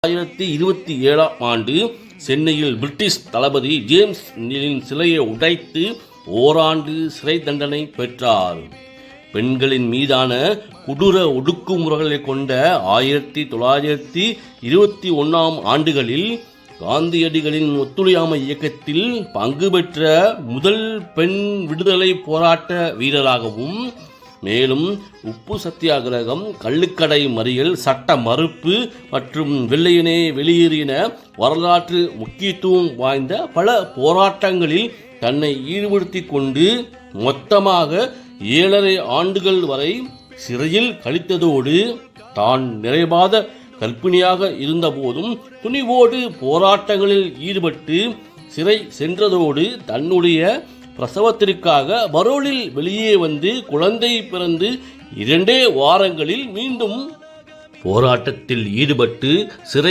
1927 சென்னையில் பிரிட்டிஷ் தளபதி ஜேம்ஸ் நீலின் சிலையை உடைத்து ஓராண்டு சிறை தண்டனை பெற்றார். பெண்களின் மீதான கொடூர ஒடுக்குமுறைகளை கொண்ட 1921 ஆண்டுகளில் காந்தியடிகளின் ஒத்துழையாமை இயக்கத்தில் பங்கு பெற்ற முதல் பெண் விடுதலை போராட்ட வீரராகவும், மேலும் உப்பு சத்தியாகிரகம், கள்ளுக்கடை மறியல், சட்ட மறுப்பு மற்றும் வெள்ளையனே வெளியேறின வரலாற்று முக்கியத்துவம் வாய்ந்த பல போராட்டங்களில் தன்னை ஈடுபடுத்தி கொண்டு மொத்தமாக 7.5 ஆண்டுகள் வரை சிறையில் கழித்ததோடு, தான் நிறைவாத கர்ப்பிணியாக இருந்தபோதும் துணிவோடு போராட்டங்களில் ஈடுபட்டு சிறை சென்றதோடு, தன்னுடைய பிரசவத்திற்காக பரோலில் வெளியே வந்து குழந்தை பிறந்து 2 வாரங்களில் மீண்டும் போராட்டத்தில் ஈடுபட்டு சிறை